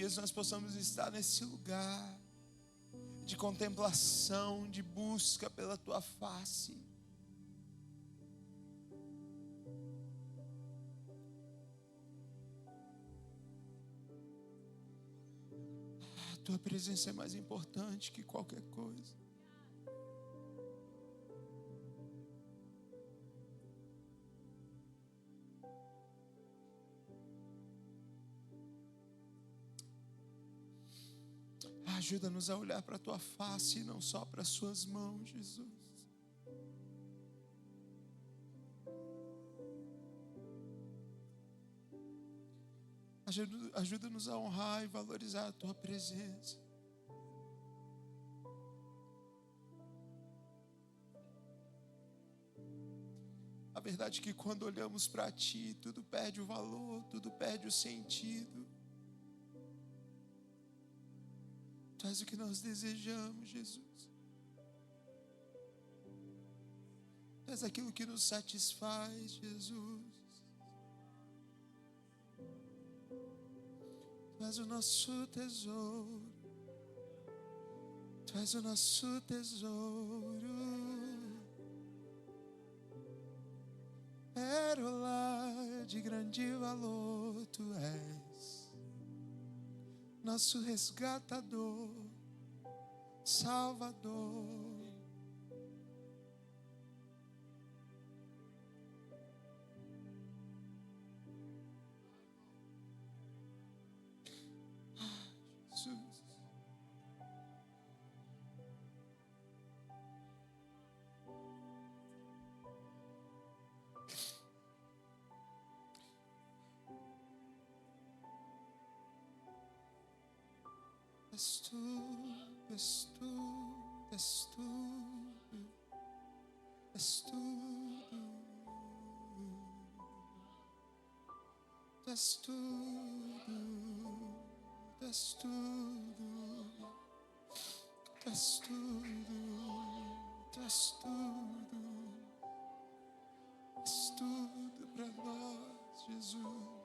talvez nós possamos estar nesse lugar de contemplação, de busca pela tua face. A tua presença é mais importante que qualquer coisa. Ajuda-nos a olhar para a tua face e não só para as suas mãos, Jesus. Ajuda-nos a honrar e valorizar a tua presença. A verdade é que quando olhamos para ti, tudo perde o valor, tudo perde o sentido. Tu és o que nós desejamos, Jesus. Tu és aquilo que nos satisfaz, Jesus. Tu és o nosso tesouro. Tu és o nosso tesouro. Pérola de grande valor, tu és nosso resgatador, Salvador. Jesus. És tudo, és tudo, és tudo, és tudo. Tu és tudo, tu és tudo, tu és tudo, tu és tudo, és tudo para nós, Jesus.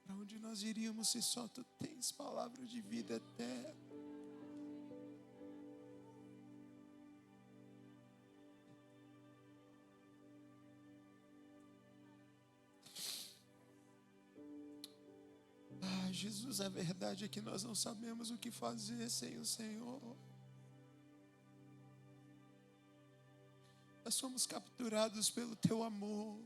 Para onde nós iríamos se só tu tens palavra de vida eterna? Jesus, a verdade é que nós não sabemos o que fazer sem o Senhor. Nós somos capturados pelo teu amor.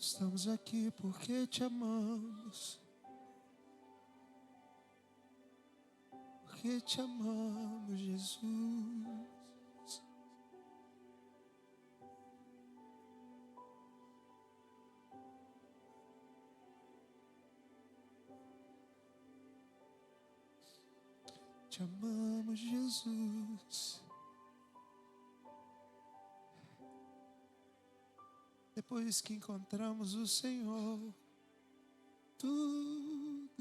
Estamos aqui porque te amamos. Porque te amamos, Jesus. Te amamos, Jesus. Depois que encontramos o Senhor, tudo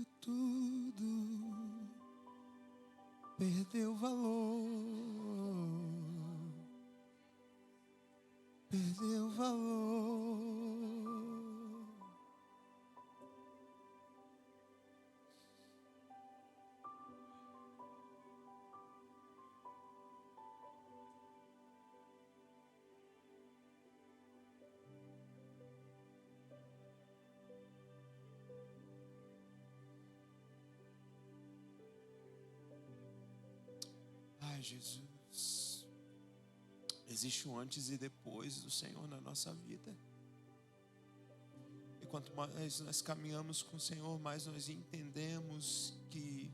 perdeu valor. Perdeu valor. Ai, Jesus. Existe um antes e depois do Senhor na nossa vida. E quanto mais nós caminhamos com o Senhor, mais nós entendemos que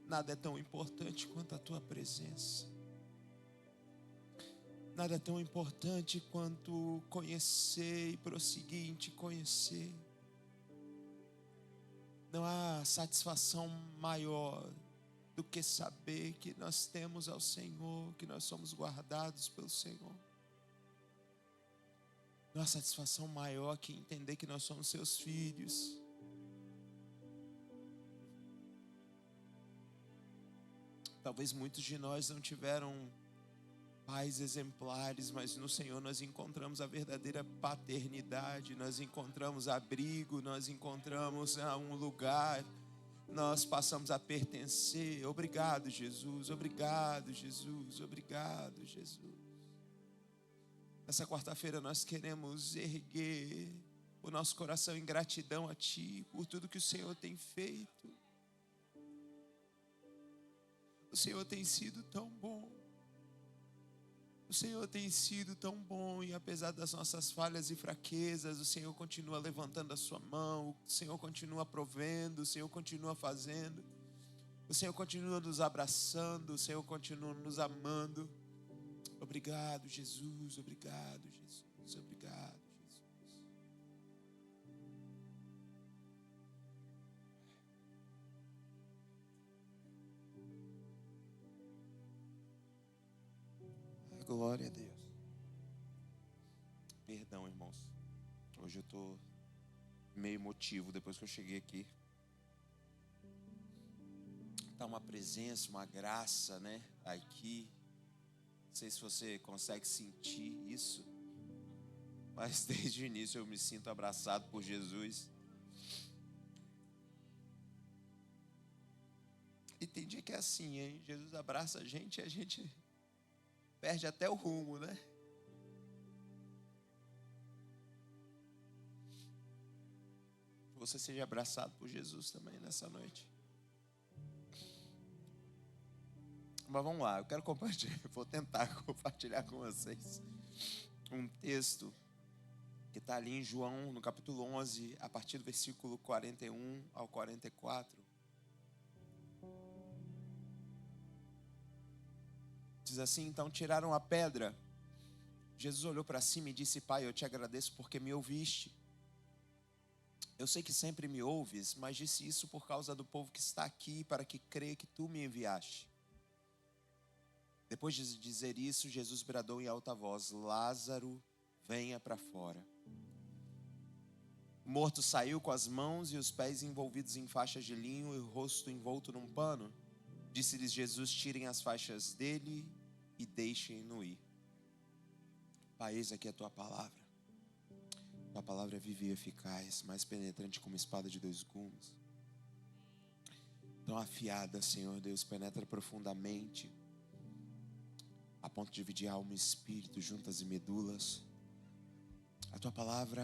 nada é tão importante quanto a tua presença. Nada é tão importante quanto conhecer e prosseguir em te conhecer. Não há satisfação maior do que saber que nós temos ao Senhor, que nós somos guardados pelo Senhor. Não há satisfação maior que entender que nós somos seus filhos. Talvez muitos de nós não tiveram pais exemplares, mas no Senhor nós encontramos a verdadeira paternidade, nós encontramos abrigo, nós encontramos um lugar, nós passamos a pertencer. Obrigado, Jesus, obrigado, Jesus, obrigado, Jesus. Nessa quarta-feira nós queremos erguer o nosso coração em gratidão a Ti, por tudo que o Senhor tem feito. O Senhor tem sido tão bom. O Senhor tem sido tão bom, e apesar das nossas falhas e fraquezas, o Senhor continua levantando a sua mão, o Senhor continua provendo, o Senhor continua fazendo, o Senhor continua nos abraçando, o Senhor continua nos amando. Obrigado, Jesus, obrigado, Jesus, obrigado, Jesus. Glória a Deus. Perdão, irmãos. Hoje eu estou meio emotivo depois que eu cheguei aqui. Está uma presença, uma graça, né? Aqui. Não sei se você consegue sentir isso, mas desde o início eu me sinto abraçado por Jesus. E tem dia que é assim, hein? Jesus abraça a gente e a gente perde até o rumo, né? Você seja abraçado por Jesus também nessa noite. Mas vamos lá, eu quero compartilhar, vou tentar compartilhar com vocês um texto que está ali em João, no capítulo 11, a partir do versículo 41 ao 44. Diz assim: então tiraram a pedra. Jesus olhou para cima e disse: Pai, eu te agradeço porque me ouviste. Eu sei que sempre me ouves, mas disse isso por causa do povo que está aqui, para que creia que tu me enviaste. Depois de dizer isso, Jesus bradou em alta voz: Lázaro, venha para fora. O morto saiu com as mãos e os pés envolvidos em faixas de linho e o rosto envolto num pano. Disse-lhes Jesus: tirem as faixas dele e deixem-no ir. Pai, eis aqui a tua palavra. Tua palavra é viva e eficaz, mais penetrante como espada de dois gumes. Tão afiada, Senhor Deus, penetra profundamente, a ponto de dividir alma e espírito, juntas e medulas. A tua palavra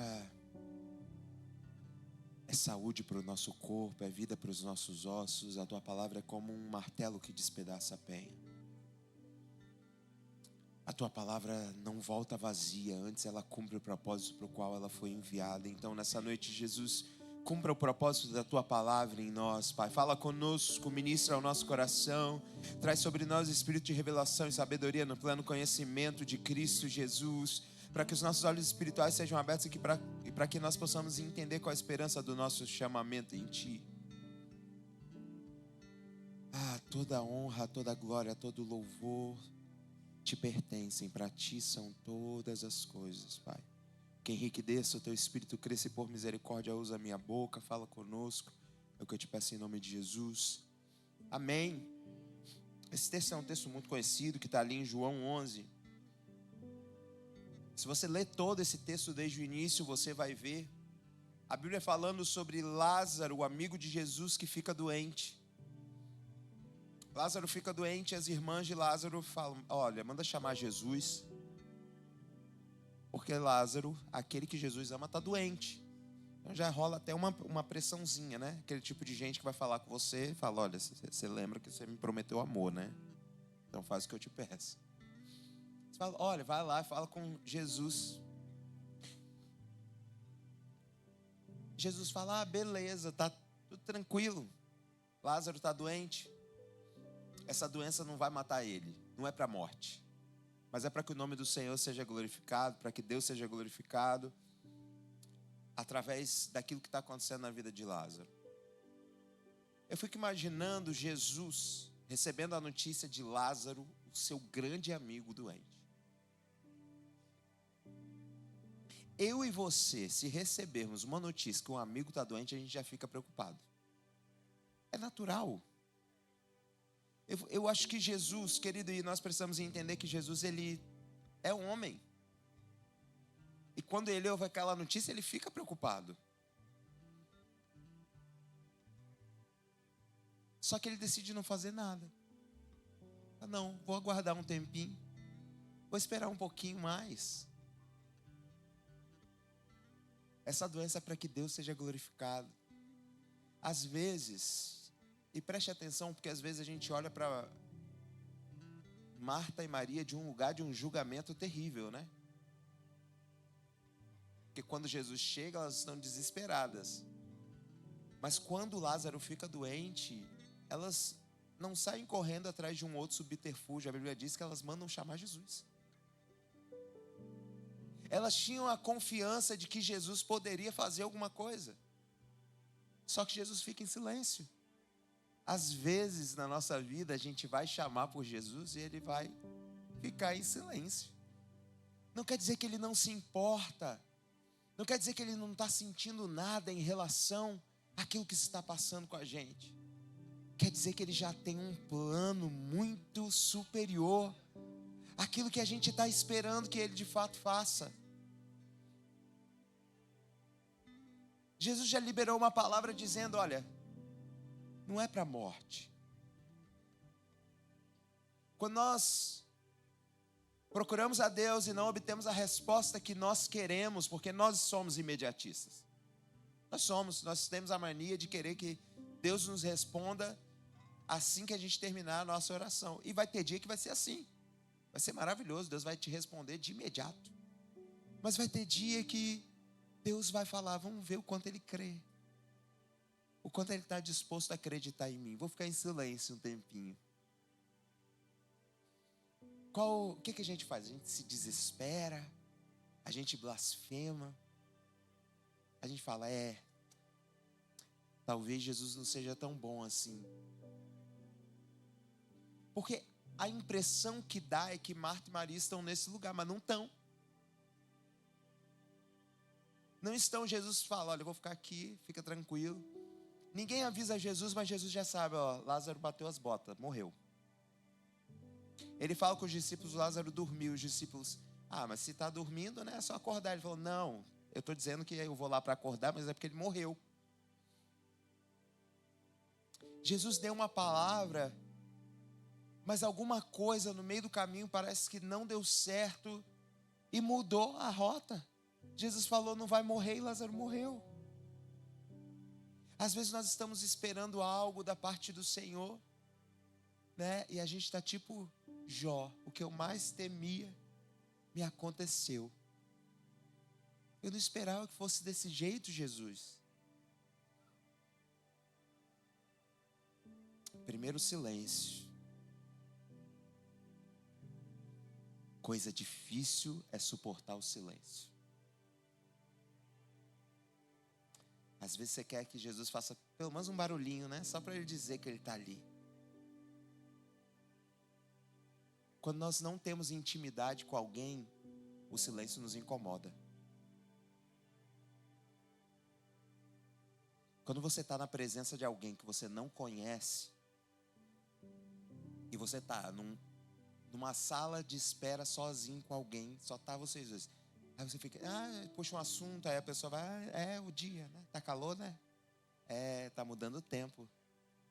é saúde para o nosso corpo, é vida para os nossos ossos. A tua palavra é como um martelo que despedaça a penha. A tua palavra não volta vazia, antes ela cumpre o propósito para o qual ela foi enviada. Então nessa noite, Jesus, cumpra o propósito da tua palavra em nós, Pai. Fala conosco, ministra ao nosso coração, traz sobre nós espírito de revelação e sabedoria no pleno conhecimento de Cristo Jesus, para que os nossos olhos espirituais sejam abertos aqui e para que nós possamos entender qual a esperança do nosso chamamento em Ti. Toda a honra, toda a glória, todo o louvor te pertencem, para Ti são todas as coisas, Pai. Que enriqueça o teu espírito, cresça e por misericórdia usa a minha boca, fala conosco. É o que eu te peço em nome de Jesus. Amém. Esse texto é um texto muito conhecido, que está ali em João 11. Se você ler todo esse texto desde o início, você vai ver a Bíblia falando sobre Lázaro, o amigo de Jesus que fica doente. Lázaro fica doente, as irmãs de Lázaro falam: olha, manda chamar Jesus, porque Lázaro, aquele que Jesus ama, está doente. Então já rola até uma pressãozinha, né? Aquele tipo de gente que vai falar com você e fala: olha, você lembra que você me prometeu amor, né? Então faz o que eu te peço. Você fala: olha, vai lá e fala com Jesus. Jesus fala: ah, beleza, tá tudo tranquilo. Lázaro está doente. Essa doença não vai matar ele, não é para a morte, mas é para que o nome do Senhor seja glorificado, para que Deus seja glorificado através daquilo que está acontecendo na vida de Lázaro. Eu fico imaginando Jesus recebendo a notícia de Lázaro, o seu grande amigo doente. Eu e você, se recebermos uma notícia que um amigo está doente, a gente já fica preocupado. É natural. Eu acho que Jesus, querido, e nós precisamos entender que Jesus, ele é um homem. E quando ele ouve aquela notícia, ele fica preocupado. Só que ele decide não fazer nada. Não, vou aguardar um tempinho. Vou esperar um pouquinho mais. Essa doença é para que Deus seja glorificado. Às vezes, e preste atenção, porque às vezes a gente olha para Marta e Maria de um lugar de um julgamento terrível, né? Porque quando Jesus chega, elas estão desesperadas. Mas quando Lázaro fica doente, elas não saem correndo atrás de um outro subterfúgio. A Bíblia diz que elas mandam chamar Jesus. Elas tinham a confiança de que Jesus poderia fazer alguma coisa. Só que Jesus fica em silêncio. Às vezes na nossa vida a gente vai chamar por Jesus e ele vai ficar em silêncio. Não quer dizer que ele não se importa. Não quer dizer que ele não está sentindo nada em relação àquilo que está passando com a gente. Quer dizer que ele já tem um plano muito superior àquilo que a gente está esperando que ele de fato faça. Jesus já liberou uma palavra dizendo: olha, não é para a morte. Quando nós procuramos a Deus e não obtemos a resposta que nós queremos, porque nós somos imediatistas. Nós temos a mania de querer que Deus nos responda assim que a gente terminar a nossa oração. E vai ter dia que vai ser assim. Vai ser maravilhoso, Deus vai te responder de imediato. Mas vai ter dia que Deus vai falar: vamos ver o quanto ele crê. O quanto ele está disposto a acreditar em mim. Vou ficar em silêncio um tempinho. O que a gente faz? A gente se desespera, a gente blasfema, a gente fala: talvez Jesus não seja tão bom assim. Porque a impressão que dá é que Marta e Maria estão nesse lugar, mas não estão. Não estão. Jesus fala: olha, eu vou ficar aqui, fica tranquilo. Ninguém avisa Jesus, mas Jesus já sabe: Lázaro bateu as botas, morreu. Ele fala com os discípulos: Lázaro dormiu. Os discípulos: mas se está dormindo, né, é só acordar. Ele falou: não, eu estou dizendo que eu vou lá para acordar, mas é porque ele morreu. Jesus deu uma palavra, mas alguma coisa no meio do caminho parece que não deu certo e mudou a rota. Jesus falou: não vai morrer, e Lázaro morreu. Às vezes nós estamos esperando algo da parte do Senhor, né? E a gente está tipo Jó: o que eu mais temia me aconteceu. Eu não esperava que fosse desse jeito, Jesus. Primeiro, silêncio. Coisa difícil é suportar o silêncio. Às vezes você quer que Jesus faça pelo menos um barulhinho, né? Só para ele dizer que ele está ali. Quando nós não temos intimidade com alguém, o silêncio nos incomoda. Quando você está na presença de alguém que você não conhece, e você está numa sala de espera sozinho com alguém, só tá vocês dois. Aí você fica, puxa um assunto, aí a pessoa vai, o dia, né? Tá calor, né? Tá mudando o tempo.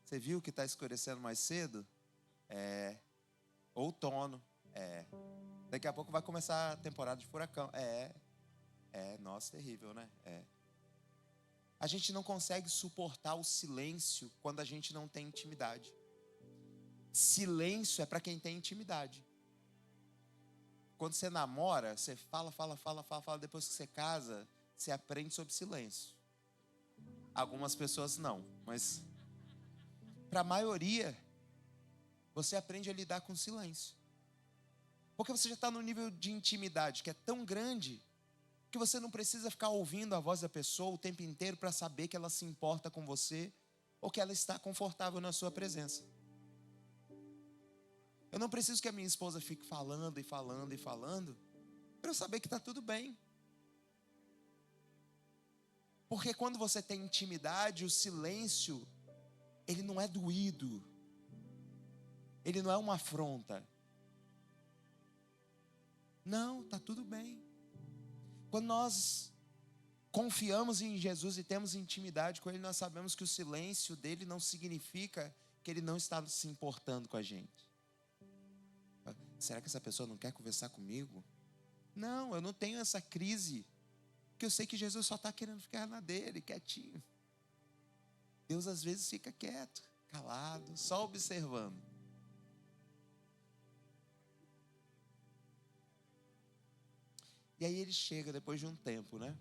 Você viu que tá escurecendo mais cedo? Outono. Daqui a pouco vai começar a temporada de furacão. Nossa, terrível, né? A gente não consegue suportar o silêncio quando a gente não tem intimidade. Silêncio é para quem tem intimidade. Quando você namora, você fala, depois que você casa, você aprende sobre silêncio. Algumas pessoas não, mas para a maioria, você aprende a lidar com silêncio. Porque você já está num nível de intimidade que é tão grande que você não precisa ficar ouvindo a voz da pessoa o tempo inteiro para saber que ela se importa com você ou que ela está confortável na sua presença. Eu não preciso que a minha esposa fique falando para eu saber que está tudo bem. Porque quando você tem intimidade, o silêncio, ele não é doído. Ele não é uma afronta. Não, está tudo bem. Quando nós confiamos em Jesus e temos intimidade com Ele, nós sabemos que o silêncio dele não significa que Ele não está se importando com a gente. Será que essa pessoa não quer conversar comigo? Não, eu não tenho essa crise, porque eu sei que Jesus só está querendo ficar na dele, quietinho. Deus às vezes fica quieto, calado, só observando. E aí ele chega depois de um tempo, né?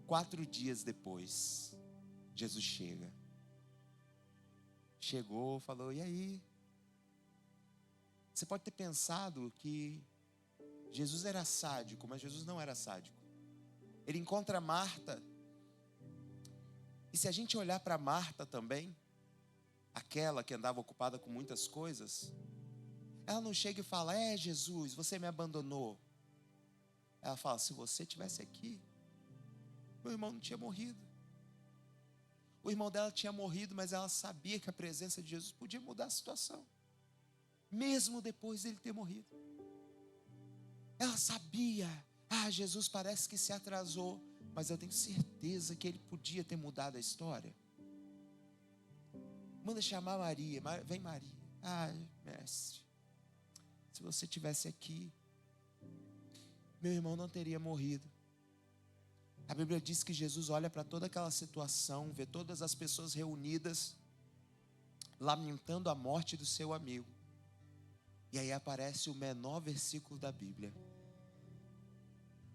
4 dias depois, Jesus chega. Chegou, falou, e aí? Você pode ter pensado que Jesus era sádico, mas Jesus não era sádico. Ele encontra Marta. E se a gente olhar para Marta também, aquela que andava ocupada com muitas coisas, ela não chega e fala, Jesus, você me abandonou. Ela fala, se você estivesse aqui, meu irmão não tinha morrido. O irmão dela tinha morrido, mas ela sabia que a presença de Jesus podia mudar a situação, mesmo depois dele ter morrido. Ela sabia, Jesus parece que se atrasou, mas eu tenho certeza que ele podia ter mudado a história. Manda chamar Maria, vem Maria. Mestre, se você estivesse aqui, meu irmão não teria morrido. A Bíblia diz que Jesus olha para toda aquela situação, vê todas as pessoas reunidas, lamentando a morte do seu amigo. E aí aparece o menor versículo da Bíblia.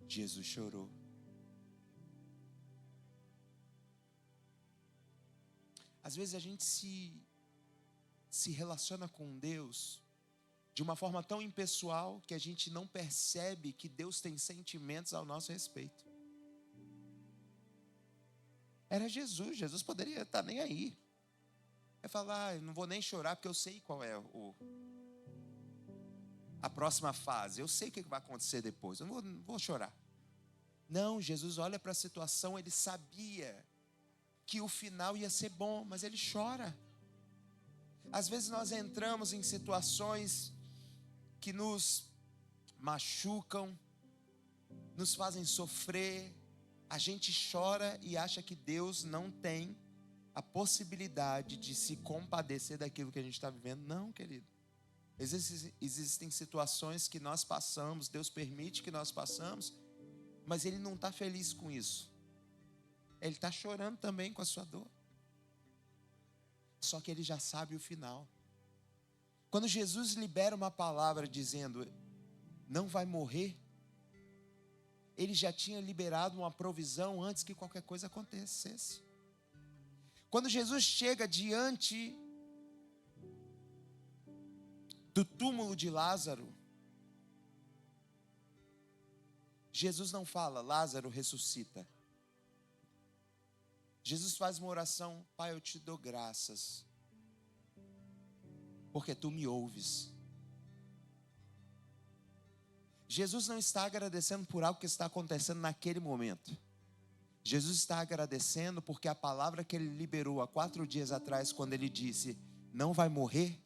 Jesus chorou. Às vezes a gente se relaciona com Deus de uma forma tão impessoal que a gente não percebe que Deus tem sentimentos ao nosso respeito. Era Jesus poderia estar nem aí. É falar, eu não vou nem chorar porque eu sei qual é a próxima fase. Eu sei o que vai acontecer depois, eu não vou chorar. Não, Jesus olha para a situação, ele sabia que o final ia ser bom, mas ele chora. Às vezes nós entramos em situações que nos machucam, nos fazem sofrer, a gente chora e acha que Deus não tem a possibilidade de se compadecer daquilo que a gente está vivendo. Não, querido. Existem situações que nós passamos, Deus permite que nós passamos, mas Ele não está feliz com isso. Ele está chorando também com a sua dor. Só que Ele já sabe o final. Quando Jesus libera uma palavra dizendo, não vai morrer, Ele já tinha liberado uma provisão antes que qualquer coisa acontecesse. Quando Jesus chega diante do túmulo de Lázaro, Jesus não fala, Lázaro ressuscita. Jesus faz uma oração, Pai, eu te dou graças, porque tu me ouves. Jesus não está agradecendo por algo que está acontecendo naquele momento. Jesus está agradecendo porque a palavra que ele liberou há 4 dias atrás, quando ele disse, não vai morrer,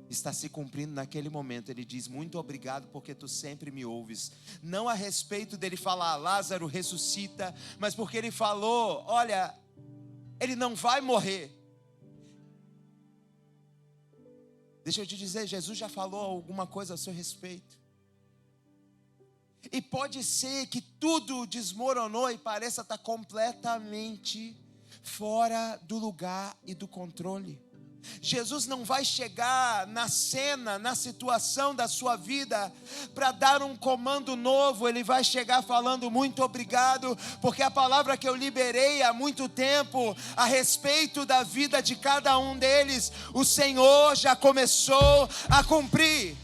está se cumprindo naquele momento. Ele diz, muito obrigado porque tu sempre me ouves. Não a respeito dele falar, Lázaro ressuscita, mas porque ele falou, olha, ele não vai morrer. Deixa eu te dizer, Jesus já falou alguma coisa a seu respeito. E pode ser que tudo desmoronou e pareça estar completamente fora do lugar e do controle. Jesus não vai chegar na cena, na situação da sua vida para dar um comando novo. Ele vai chegar falando muito obrigado, porque a palavra que eu liberei há muito tempo a respeito da vida de cada um deles, o Senhor já começou a cumprir.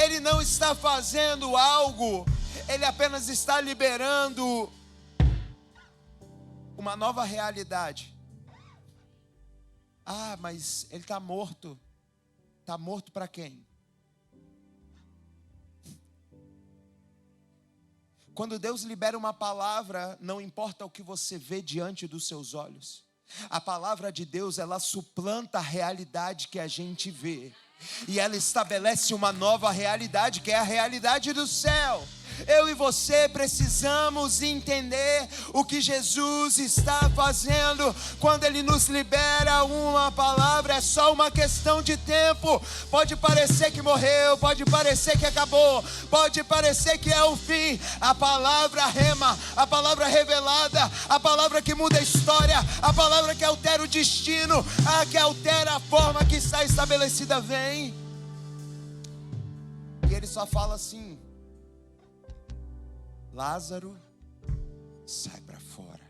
Ele não está fazendo algo, ele apenas está liberando uma nova realidade. Ah, mas ele está morto. Está morto para quem? Quando Deus libera uma palavra, não importa o que você vê diante dos seus olhos. A palavra de Deus, ela suplanta a realidade que a gente vê. E ela estabelece uma nova realidade, que é a realidade do céu. Eu e você precisamos entender o que Jesus está fazendo. Quando Ele nos libera uma palavra, é só uma questão de tempo. Pode parecer que morreu, pode parecer que acabou, pode parecer que é o fim. A palavra rema, a palavra revelada, a palavra que muda a história, a palavra que altera o destino, a que altera a forma que está estabelecida, vem. E Ele só fala assim, Lázaro, sai para fora.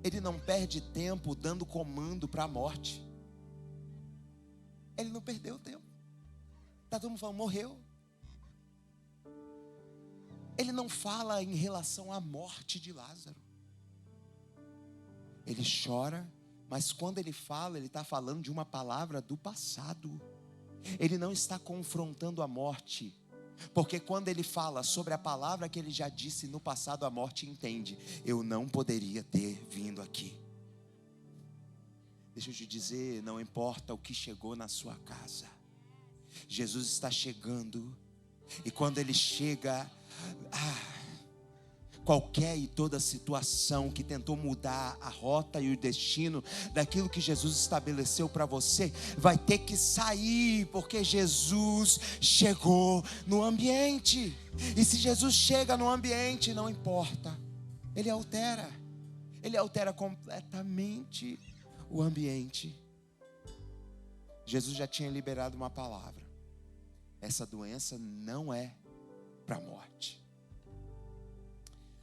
Ele não perde tempo dando comando para a morte. Ele não perdeu tempo. Está todo mundo falando, morreu. Ele não fala em relação à morte de Lázaro. Ele chora, mas quando ele fala, ele está falando de uma palavra do passado. Ele não está confrontando a morte. Porque quando ele fala sobre a palavra que ele já disse no passado, a morte entende, eu não poderia ter vindo aqui. Deixa eu te dizer, não importa o que chegou na sua casa, Jesus está chegando. E quando Ele chega, qualquer e toda situação que tentou mudar a rota e o destino daquilo que Jesus estabeleceu para você, vai ter que sair, porque Jesus chegou no ambiente. E se Jesus chega no ambiente, não importa, Ele altera completamente o ambiente. Jesus já tinha liberado uma palavra: essa doença não é para a morte.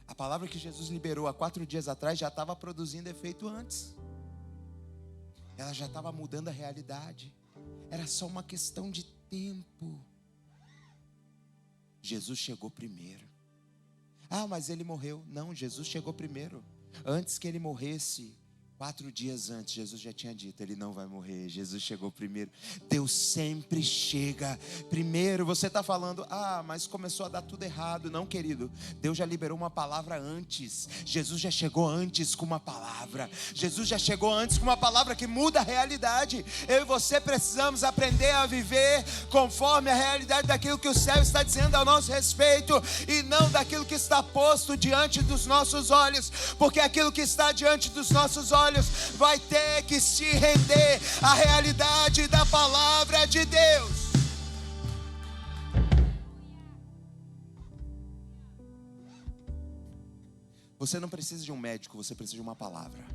A palavra que Jesus liberou há 4 dias atrás já estava produzindo efeito antes. Ela já estava mudando a realidade. Era só uma questão de tempo. Jesus chegou primeiro. Ah, mas ele morreu. Não, Jesus chegou primeiro. Antes que ele morresse, 4 dias antes, Jesus já tinha dito, ele não vai morrer. Jesus chegou primeiro. Deus sempre chega primeiro. Você está falando, mas começou a dar tudo errado. Não, querido, Deus já liberou uma palavra antes. Jesus já chegou antes com uma palavra. Jesus já chegou antes com uma palavra que muda a realidade. Eu e você precisamos aprender a viver conforme a realidade daquilo que o céu está dizendo ao nosso respeito, e não daquilo que está posto diante dos nossos olhos. Porque aquilo que está diante dos nossos olhos vai ter que se render à realidade da palavra de Deus. Você não precisa de um médico, você precisa de uma palavra.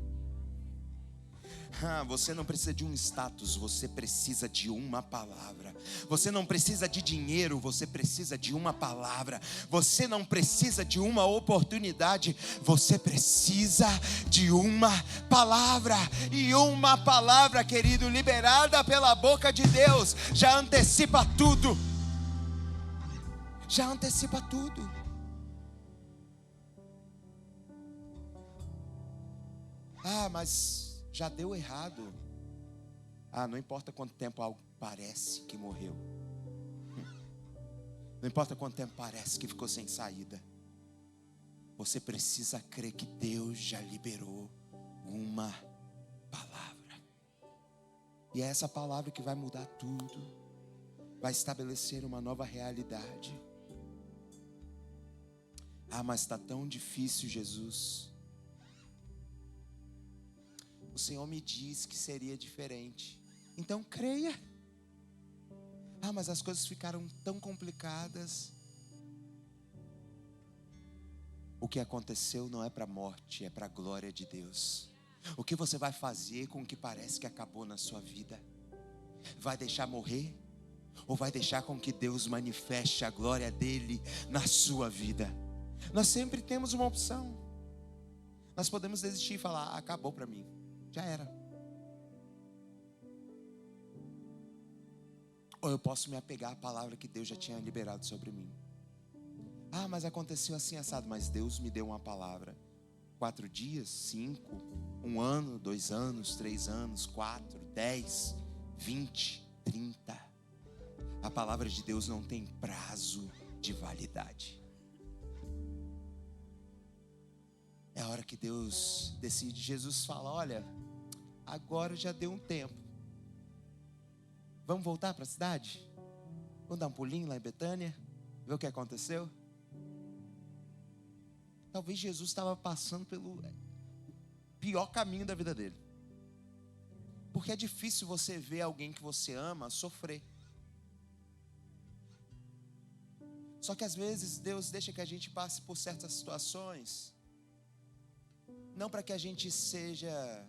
Você não precisa de um status, você precisa de uma palavra. Você não precisa de dinheiro, você precisa de uma palavra. Você não precisa de uma oportunidade, você precisa de uma palavra. E uma palavra, querido, liberada pela boca de Deus, já antecipa tudo. Já antecipa tudo. Mas já deu errado. Não importa quanto tempo algo parece que morreu. Não importa quanto tempo parece que ficou sem saída. Você precisa crer que Deus já liberou uma palavra. E é essa palavra que vai mudar tudo. Vai estabelecer uma nova realidade. Ah, mas está tão difícil, Jesus. O Senhor me disse que seria diferente. Então creia. Ah, mas as coisas ficaram tão complicadas. O que aconteceu não é para a morte, é para a glória de Deus. O que você vai fazer com o que parece que acabou na sua vida? Vai deixar morrer? Ou vai deixar com que Deus manifeste a glória dele na sua vida? Nós sempre temos uma opção. Nós podemos desistir e falar: acabou para mim, já era. Ou eu posso me apegar à palavra que Deus já tinha liberado sobre mim. Ah, mas aconteceu assim assado. Mas Deus me deu uma palavra. 4 dias, 5, 1 ano, 2 anos, 3 anos, 4, 10, 20, 30. A palavra de Deus não tem prazo de validade. É a hora que Deus decide. Jesus fala: olha, agora já deu um tempo. Vamos voltar para a cidade? Vamos dar um pulinho lá em Betânia? Ver o que aconteceu? Talvez Jesus estava passando pelo pior caminho da vida dele. Porque é difícil você ver alguém que você ama sofrer. Só que às vezes Deus deixa que a gente passe por certas situações, não para que a gente seja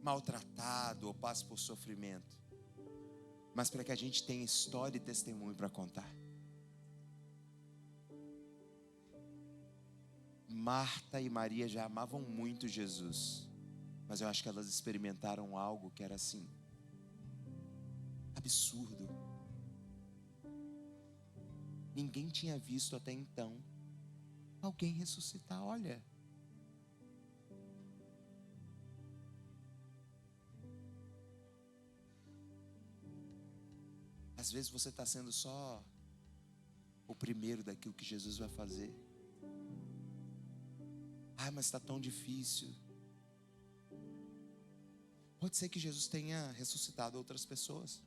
maltratado ou passe por sofrimento, mas para que a gente tenha história e testemunho para contar. Marta e Maria já amavam muito Jesus, mas eu acho que elas experimentaram algo que era assim, absurdo. Ninguém tinha visto até então alguém ressuscitar. Olha, às vezes você está sendo só o primeiro daquilo que Jesus vai fazer. Ah, mas está tão difícil. Pode ser que Jesus tenha ressuscitado outras pessoas.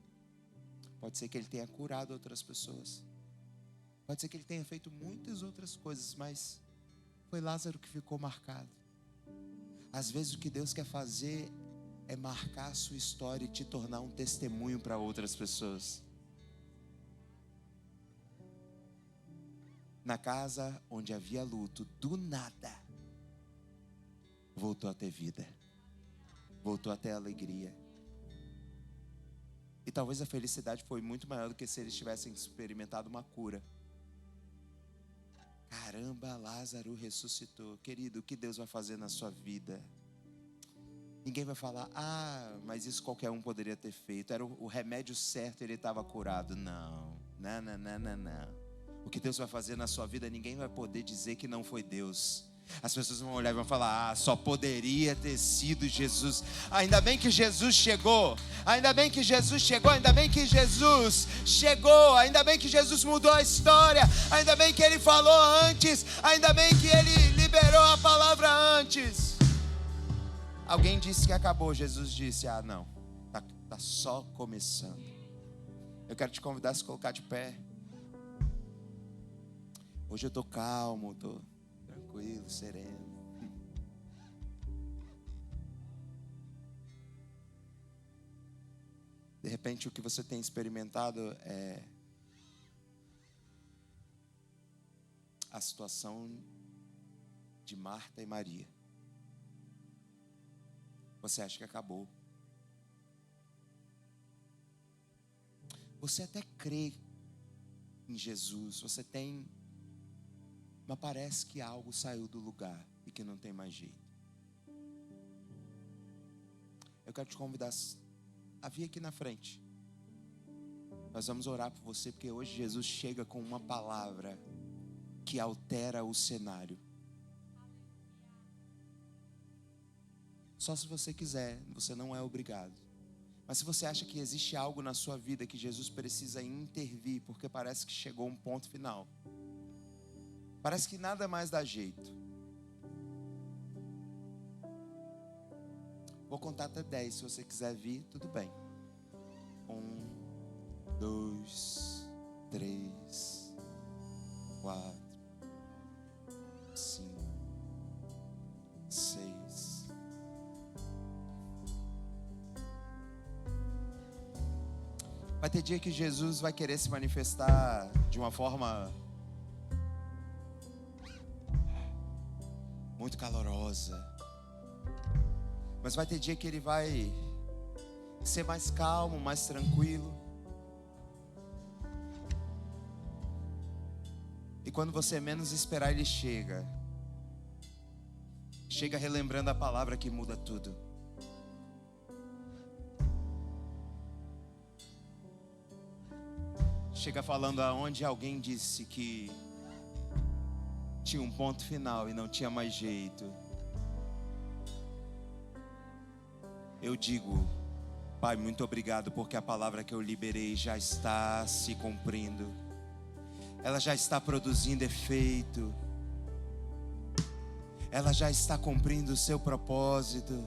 Pode ser que Ele tenha curado outras pessoas. Pode ser que Ele tenha feito muitas outras coisas, mas foi Lázaro que ficou marcado. Às vezes o que Deus quer fazer é marcar a sua história e te tornar um testemunho para outras pessoas. Na casa onde havia luto, do nada, voltou a ter vida. Voltou a ter alegria. E talvez a felicidade foi muito maior do que se eles tivessem experimentado uma cura. Caramba, Lázaro ressuscitou. Querido, o que Deus vai fazer na sua vida? Ninguém vai falar: ah, mas isso qualquer um poderia ter feito. Era o remédio certo, ele estava curado. Não. O que Deus vai fazer na sua vida, ninguém vai poder dizer que não foi Deus. As pessoas vão olhar e vão falar: ah, só poderia ter sido Jesus. Ainda bem que Jesus chegou. Ainda bem que Jesus chegou. Ainda bem que Jesus chegou. Ainda bem que Jesus mudou a história. Ainda bem que Ele falou antes. Ainda bem que Ele liberou a palavra antes. Alguém disse que acabou. Jesus disse: ah, não, tá só começando. Eu quero te convidar a se colocar de pé. Hoje eu estou calmo, estou tranquilo, sereno. De repente o que você tem experimentado é a situação de Marta e Maria. Você acha que acabou. Você até crê em Jesus, você tem, mas parece que algo saiu do lugar e que não tem mais jeito. Eu quero te convidar a vir aqui na frente. Nós vamos orar por você, porque hoje Jesus chega com uma palavra que altera o cenário. Só se você quiser, você não é obrigado. Mas se você acha que existe algo na sua vida que Jesus precisa intervir, porque parece que chegou um ponto final, Parece que nada mais dá jeito. Vou contar até 10, se você quiser vir, tudo bem. 1, 2, 3, 4, 5, 6. Vai ter dia que Jesus vai querer se manifestar de uma forma muito calorosa. Mas vai ter dia que ele vai ser mais calmo, mais tranquilo. E quando você menos esperar, ele chega. Chega relembrando a palavra que muda tudo. Chega falando aonde alguém disse que tinha um ponto final e não tinha mais jeito. Eu digo, Pai, muito obrigado, porque a palavra que eu liberei já está se cumprindo. Ela já está produzindo efeito. Ela já está cumprindo o seu propósito.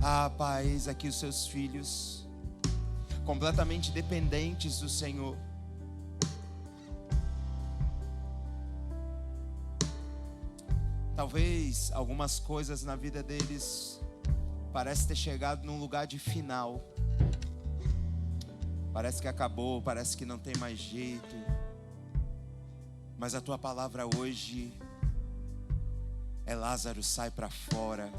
Ah, Pai, eis aqui os seus filhos, completamente dependentes do Senhor. Talvez algumas coisas na vida deles parece ter chegado num lugar de final. Parece que acabou, parece que não tem mais jeito. Mas a tua palavra hoje é: Lázaro, sai para fora.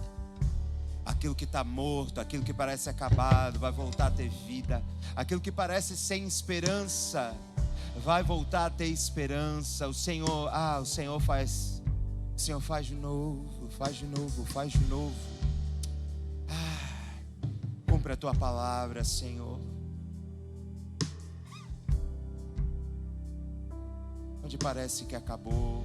Aquilo que está morto, aquilo que parece acabado, vai voltar a ter vida. Aquilo que parece sem esperança, vai voltar a ter esperança. O Senhor faz. O Senhor faz de novo, faz de novo, faz de novo. Cumpre a tua palavra, Senhor. Onde parece que acabou,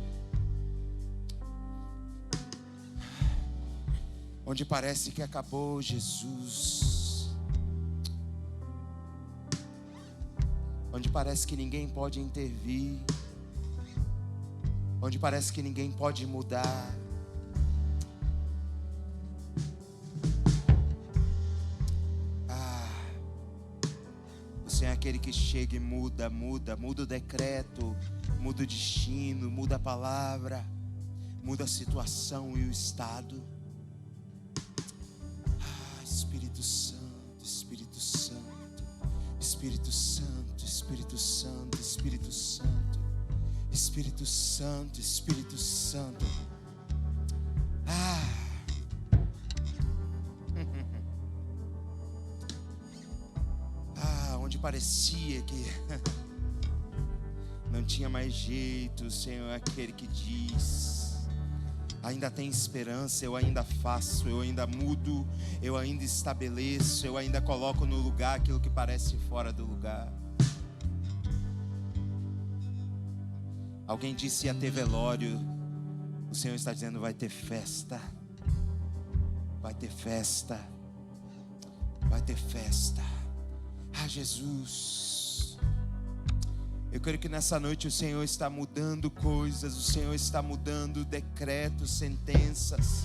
onde parece que acabou, Jesus. Onde parece que ninguém pode intervir, onde parece que ninguém pode mudar. O Senhor é aquele que chega e muda o decreto, muda o destino, muda a palavra, muda a situação e o estado. Espírito Santo, Espírito Santo, Espírito Santo, Espírito Santo, Espírito Santo, Espírito Santo, Espírito Santo. Onde parecia que não tinha mais jeito, o Senhor é aquele que diz: ainda tem esperança, eu ainda faço, eu ainda mudo, eu ainda estabeleço, eu ainda coloco no lugar aquilo que parece fora do lugar. Alguém disse ia ter velório, o Senhor está dizendo: vai ter festa, vai ter festa, vai ter festa. Jesus, eu creio que nessa noite o Senhor está mudando coisas, o Senhor está mudando decretos, sentenças.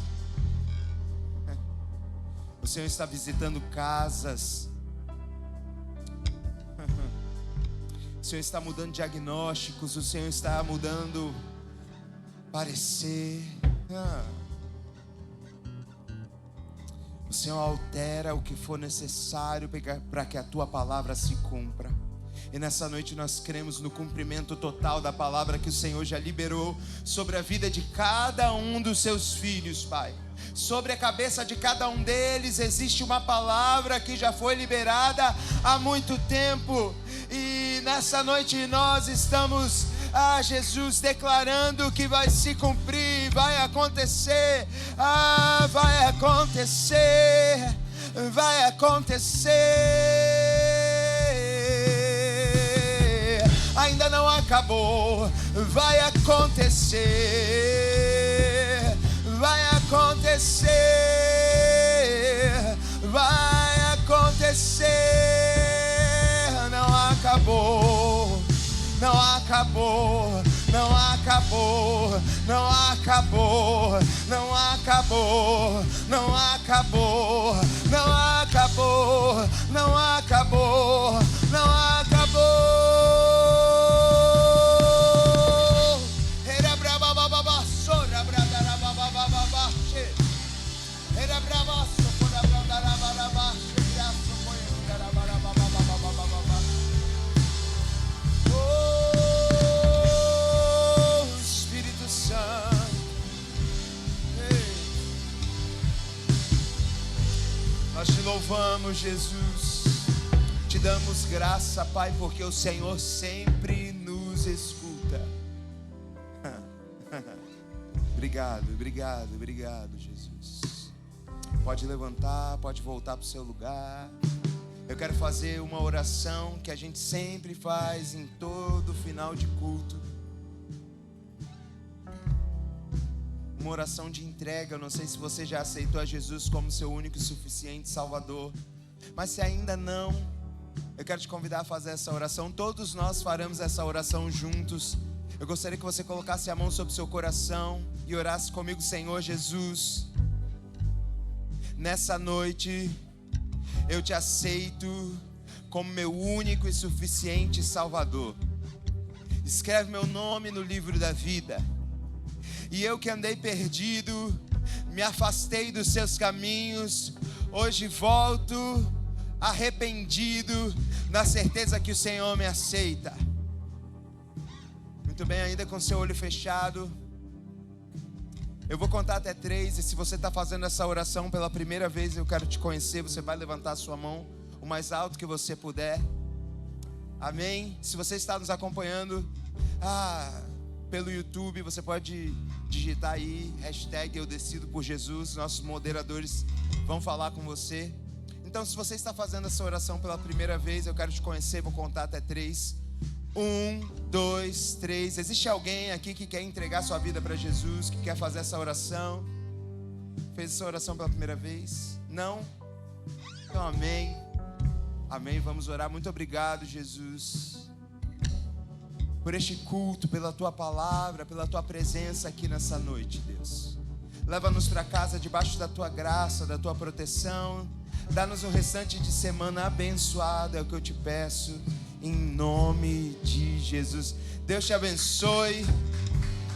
O Senhor está visitando casas. O Senhor está mudando diagnósticos, o Senhor está mudando parecer. O Senhor altera o que for necessário para que a tua palavra se cumpra. E nessa noite nós cremos no cumprimento total da palavra que o Senhor já liberou sobre a vida de cada um dos seus filhos, Pai. Sobre a cabeça de cada um deles existe uma palavra que já foi liberada há muito tempo. E nessa noite nós estamos, Jesus, declarando que vai se cumprir, vai acontecer, vai acontecer, vai acontecer. Ainda não acabou, vai acontecer, vai acontecer, vai acontecer. Não acabou, não acabou, não acabou. acabou, não acabou, não acabou, não acabou, não acabou, não acabou, não acabou. Era brava bababa, sora bradara bababa, era brava sora bradara bababa, graça foi bradara bababa. Espírito Santo, nós te louvamos, Jesus, te damos graça, Pai, porque o Senhor sempre nos escuta. Obrigado, obrigado, obrigado, Jesus. Pode levantar, pode voltar para o seu lugar. Eu quero fazer uma oração que a gente sempre faz em todo final de culto. Uma oração de entrega. Eu não sei se você já aceitou a Jesus como seu único e suficiente Salvador, mas se ainda não, eu quero te convidar a fazer essa oração. Todos nós faremos essa oração juntos. Eu gostaria que você colocasse a mão sobre o seu coração e orasse comigo. Senhor Jesus, nessa noite eu te aceito como meu único e suficiente Salvador. Escreve meu nome no livro da vida. E eu que andei perdido, me afastei dos seus caminhos, hoje volto arrependido, na certeza que o Senhor me aceita. Muito bem, ainda com seu olho fechado, eu vou contar até 3, e se você está fazendo essa oração pela primeira vez, eu quero te conhecer. Você vai levantar a sua mão o mais alto que você puder. Amém? Se você está nos acompanhando pelo YouTube, você pode digitar aí #Eu decido por Jesus. Nossos moderadores vão falar com você. Então, se você está fazendo essa oração pela primeira vez, eu quero te conhecer. Vou contar até 3. 1, 2, 3. Existe alguém aqui que quer entregar sua vida para Jesus, que quer fazer essa oração? Fez essa oração pela primeira vez? Não? Então, amém. Amém. Vamos orar. Muito obrigado, Jesus, por este culto, pela tua palavra, pela tua presença aqui nessa noite, Deus. Leva-nos para casa debaixo da tua graça, da tua proteção. Dá-nos um restante de semana abençoado, é o que eu te peço, em nome de Jesus. Deus te abençoe.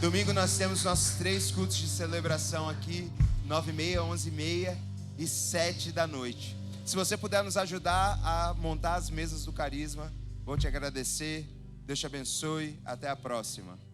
Domingo nós temos nossos 3 cultos de celebração aqui, 9h30, 11h30 e 7 da noite. Se você puder nos ajudar a montar as mesas do Carisma, vou te agradecer. Deus te abençoe. Até a próxima.